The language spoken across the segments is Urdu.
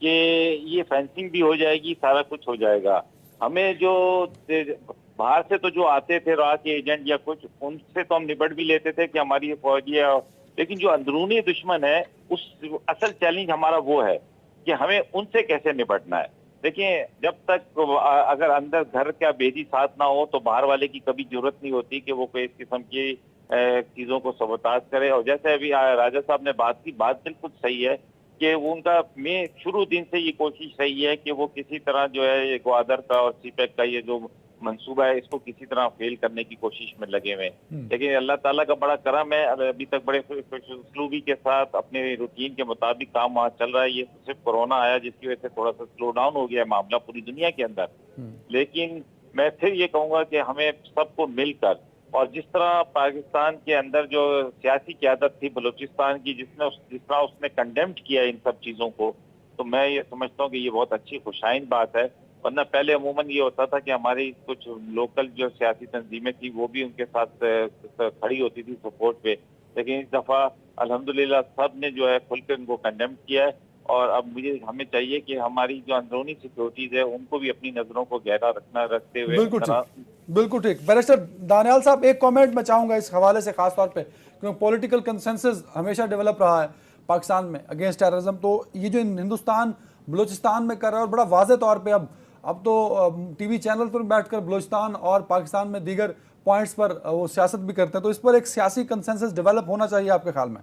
کہ یہ فینسنگ بھی ہو جائے گی, سارا کچھ ہو جائے گا. ہمیں جو باہر سے تو جو آتے تھے راہ کے ایجنٹ یا کچھ, ان سے تو ہم نبٹ بھی لیتے تھے کہ ہماری یہ فوجی ہے, لیکن جو اندرونی دشمن ہے اس اصل چیلنج ہمارا وہ ہے کہ ہمیں ان سے کیسے نپٹنا ہے. دیکھیں, جب تک اگر اندر گھر کا بیدی ساتھ نہ ہو تو باہر والے کی کبھی ضرورت نہیں ہوتی کہ وہ کوئی اس قسم کی چیزوں کو سبوتاژ کرے. اور جیسے ابھی راجہ صاحب نے بات کی, بات بالکل صحیح ہے کہ وہ ان کا میں شروع دن سے یہ کوشش رہی ہے کہ وہ کسی طرح جو ہے یہ گوادر کا اور سی پیک کا یہ جو منصوبہ ہے اس کو کسی طرح فیل کرنے کی کوشش میں لگے ہوئے ہیں. لیکن اللہ تعالیٰ کا بڑا کرم ہے, ابھی تک بڑے اسلوبی کے ساتھ اپنے روٹین کے مطابق کام وہاں چل رہا ہے. یہ صرف کورونا آیا جس کی وجہ سے تھوڑا سا سلو ڈاؤن ہو گیا ہے معاملہ پوری دنیا کے اندر. لیکن میں پھر یہ کہوں گا کہ ہمیں سب کو مل کر, اور جس طرح پاکستان کے اندر جو سیاسی قیادت تھی بلوچستان کی, جس طرح اس نے کنڈیمڈ کیا ان سب چیزوں کو, تو میں یہ سمجھتا ہوں کہ یہ بہت اچھی خوشائن بات ہے. ورنہ پہلے عموماً یہ ہوتا تھا کہ ہماری کچھ لوکل جو سیاسی تنظیمیں تھیں وہ بھی ان کے ساتھ کھڑی ہوتی تھی سپورٹ پہ, لیکن اس دفعہ الحمدللہ سب نے جو ہے کھل کر ان کو کنڈیم کیا ہے. اور اب ہمیں چاہیے کہ ہماری جو اندرونی سیکورٹیز ہے ان کو بھی اپنی نظروں کو گہرا رکھتے ہوئے. بالکل ٹھیک. بیرسٹر دانیال صاحب, ایک کامنٹ میں چاہوں گا اس حوالے سے خاص طور پہ, کیونکہ پولیٹیکل کنسنسس ہمیشہ ڈیولپ رہا ہے پاکستان میں اگینسٹ ٹیررزم. تو یہ جو ہندوستان بلوچستان میں کر رہا ہے, اور بڑا واضح طور پہ اب تو ٹی وی چینل پر بیٹھ کر بلوچستان اور پاکستان میں دیگر پوائنٹس پر وہ سیاست بھی کرتے ہیں, تو اس پر ایک سیاسی کنسنسس ڈیولپ ہونا چاہیے آپ کے خیال میں؟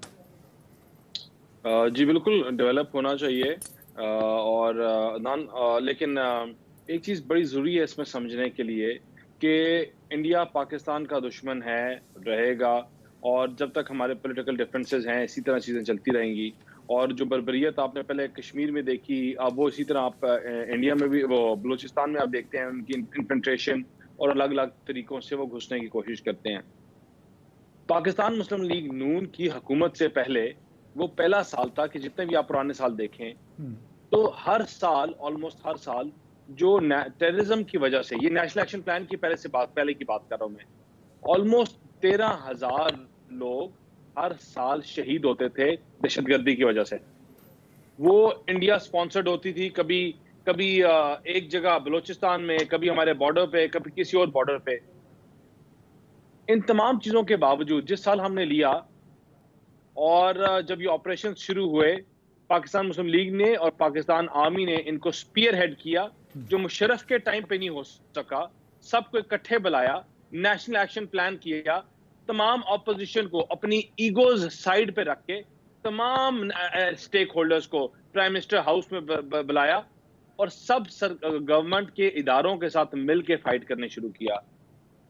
جی بالکل ڈیولپ ہونا چاہیے, اور لیکن ایک چیز بڑی ضروری ہے اس میں سمجھنے کے لیے کہ انڈیا پاکستان کا دشمن ہے, رہے گا, اور جب تک ہمارے پولیٹیکل ڈفرینسز ہیں اسی طرح چیزیں چلتی رہیں گی. اور جو بربریت آپ نے پہلے کشمیر میں دیکھی, اب وہ اسی طرح آپ انڈیا میں بھی, وہ بلوچستان میں آپ دیکھتے ہیں ان کی انفلٹریشن, اور الگ الگ طریقوں سے وہ گھسنے کی کوشش کرتے ہیں. پاکستان مسلم لیگ نون کی حکومت سے پہلے وہ پہلا سال تھا کہ جتنے بھی آپ پرانے سال دیکھیں تو ہر سال, آلموسٹ ہر سال, جو ٹیررزم کی وجہ سے, یہ نیشنل ایکشن پلان کی پہلے کی بات کر رہا ہوں میں, آلموسٹ 13,000 لوگ ہر سال شہید ہوتے تھے دہشت گردی کی وجہ سے. وہ انڈیا سپانسرڈ ہوتی تھی, کبھی ایک جگہ بلوچستان میں, کبھی ہمارے بارڈر پہ, کبھی کسی اور بارڈر پہ. ان تمام چیزوں کے باوجود جس سال ہم نے لیا, اور جب یہ آپریشن شروع ہوئے, پاکستان مسلم لیگ نے اور پاکستان آرمی نے ان کو سپیئر ہیڈ کیا, جو مشرف کے ٹائم پہ نہیں ہو سکا. سب کو اکٹھے بلایا, نیشنل ایکشن پلان کیا, تمام اپوزیشن کو اپنی ایگوز سائیڈ پہ رکھ کے تمام سٹیک ہولڈرز کو پرائم منسٹر ہاؤس میں بلایا, اور سب گورنمنٹ کے اداروں کے ساتھ مل کے فائٹ کرنے شروع کیا.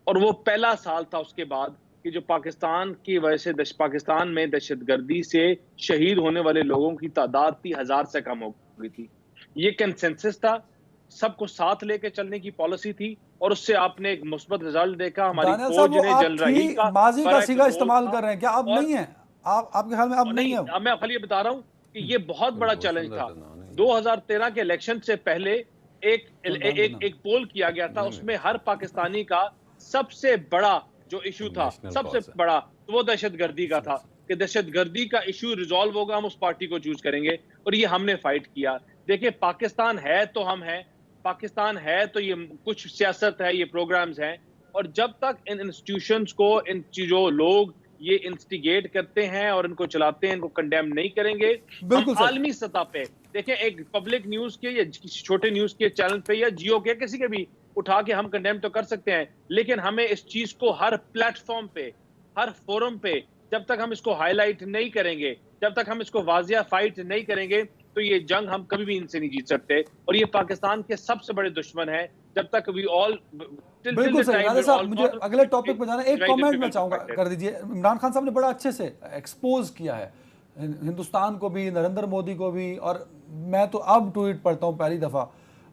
اور وہ پہلا سال تھا اس کے بعد کہ جو پاکستان کی وجہ سے پاکستان میں دہشت گردی سے شہید ہونے والے لوگوں کی تعداد 30,000 سے کم ہو گئی تھی. یہ کنسنسس تھا, سب کو ساتھ لے کے چلنے کی پالیسی تھی, اور اس سے آپ نے ایک مثبت رزلٹ دیکھا. ہماری فوج نے جل رہی کا ماضی کا صیغہ استعمال کر رہے ہیں, کیا اب نہیں ہے؟ آپ کے خیال میں اب نہیں ہے؟ میں خالی بتا رہا ہوں کہ یہ بہت بڑا چیلنج تھا. 2013 کے الیکشن سے پہلے ایک پول کیا گیا تھا, اس میں ہر پاکستانی کا سب سے بڑا جو ایشو تھا, سب سے بڑا, وہ دہشت گردی کا تھا, کہ دہشت گردی کا ایشو ریزالو ہوگا, ہم اس پارٹی کو چوز کریں گے. اور یہ ہم نے فائٹ کیا. دیکھیں, پاکستان ہے تو ہم ہیں, پاکستان ہے تو یہ کچھ سیاست ہے, یہ پروگرامز ہیں, اور جب تک ان انسٹیٹیوشنز کو, ان جو لوگ یہ انسٹیگیٹ کرتے ہیں اور ان کو چلاتے ہیں, ان کو کنڈیم نہیں کریں گے, ہم عالمی سطح پہ دیکھیں, ایک پبلک نیوز کے یا چھوٹے نیوز کے چینل پہ یا جیو کے کسی کے بھی اٹھا کے ہم کنڈیم تو کر سکتے ہیں, لیکن ہمیں اس چیز کو ہر پلیٹ فارم پہ, ہر فورم پہ, جب تک ہم اس کو ہائی لائٹ نہیں کریں گے, جب تک ہم اس کو واضح فائٹ نہیں کریں گے, تو یہ جنگ ہم کبھی بھی ان سے نہیں جیت سکتے. اور یہ پاکستان کے سب سے بڑے دشمن ہیں. جب تک وی آل, بالکل صحیح. راجہ صاحب, مجھے اگلے ٹاپک پہ جانا ہے, ایک کامنٹ میں چاہوں گا کر دیجئے. عمران خان صاحب نے بڑا اچھے سے ایکسپوز کیا ہے ہندوستان کو بھی, نریندر مودی کو بھی, اور میں تو اب ٹویٹ پڑھتا ہوں پہلی دفعہ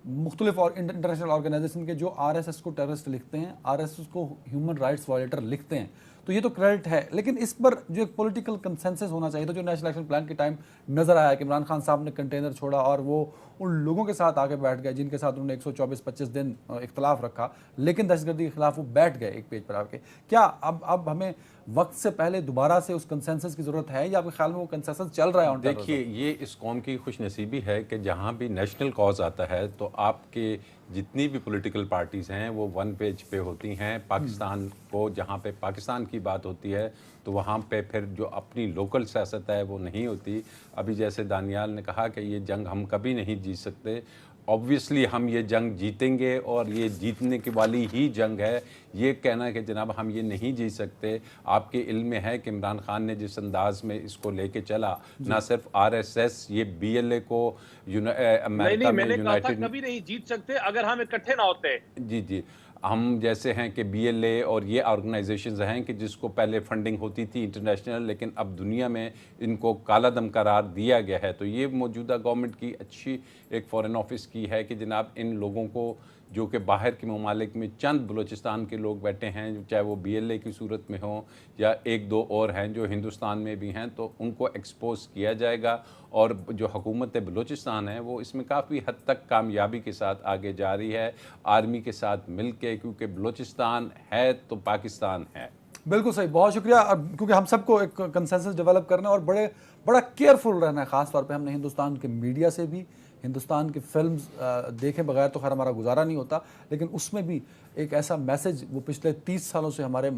مختلف انٹرنیشنل آرگنائزیشن کے جو آر ایس ایس کو ٹیررسٹ لکھتے ہیں, آر ایس ایس کو ہیومن رائٹس وائلیٹر لکھتے ہیں. تو یہ تو کریڈٹ ہے، لیکن اس پر جو ایک پولیٹیکل کنسنسس ہونا چاہیے تھا، جو نیشنل ایکشن پلان کے ٹائم نظر آیا کہ عمران خان صاحب نے کنٹینر چھوڑا اور وہ ان لوگوں کے ساتھ آگے بیٹھ گئے جن کے ساتھ انہوں نے 124-25 دن اختلاف رکھا، لیکن دہشت گردی کے خلاف وہ بیٹھ گئے ایک پیج پر آ کے. کیا اب ہمیں وقت سے پہلے دوبارہ سے اس کنسنسس کی ضرورت ہے، یا آپ کے خیال میں وہ کنسنسس چل رہا ہے؟ دیکھیے، یہ اس قوم کی خوش نصیبی ہے کہ جہاں بھی نیشنل کاز آتا ہے تو آپ کے جتنی بھی پولیٹیکل پارٹیز ہیں وہ ون پیج پہ ہوتی ہیں. پاکستان کو جہاں پہ پاکستان کی بات ہوتی ہے تو وہاں پہ پھر جو اپنی لوکل سیاست ہے وہ نہیں ہوتی. ابھی جیسے دانیال نے کہا کہ یہ جنگ ہم کبھی نہیں جیت سکتے، آبویسلی ہم یہ جنگ جیتیں گے اور یہ جیتنے کی والی ہی جنگ ہے. یہ کہنا کہ جناب ہم یہ نہیں جیت سکتے، آپ کے علم میں ہے کہ عمران خان نے جس انداز میں اس کو لے کے چلا، نہ صرف RSS، یہ BLA کو امریکہ میں یونائٹڈ کبھی نہیں جیت سکتے اگر ہم اکٹھے نہ ہوتے. جی ہم جیسے ہیں کہ BLA اور یہ آرگنائزیشنز ہیں کہ جس کو پہلے فنڈنگ ہوتی تھی انٹرنیشنل، لیکن اب دنیا میں ان کو کالا دم قرار دیا گیا ہے. تو یہ موجودہ گورنمنٹ کی اچھی ایک فارن آفس کی ہے کہ جناب ان لوگوں کو جو کہ باہر کے ممالک میں چند بلوچستان کے لوگ بیٹھے ہیں، چاہے وہ BLA کی صورت میں ہوں یا ایک دو اور ہیں جو ہندوستان میں بھی ہیں، تو ان کو ایکسپوز کیا جائے گا. اور جو حکومت بلوچستان ہے وہ اس میں کافی حد تک کامیابی کے ساتھ آگے جا رہی ہے، آرمی کے ساتھ مل کے، کیونکہ بلوچستان ہے تو پاکستان ہے. بالکل صحیح، بہت شکریہ. کیونکہ ہم سب کو ایک کنسنسس ڈیولپ کرنا ہے اور بڑا کیئرفل رہنا ہے. خاص طور پہ ہم نے ہندوستان کے میڈیا سے بھی، ہندوستان کی فلمز دیکھے بغیر تو خیر ہمارا گزارا نہیں ہوتا، لیکن اس میں بھی ایک ایسا میسج وہ پچھلے 30 سالوں سے ہمارے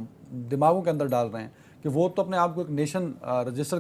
دماغوں کے اندر ڈال رہے ہیں کہ وہ تو اپنے آپ کو ایک نیشن رجسٹر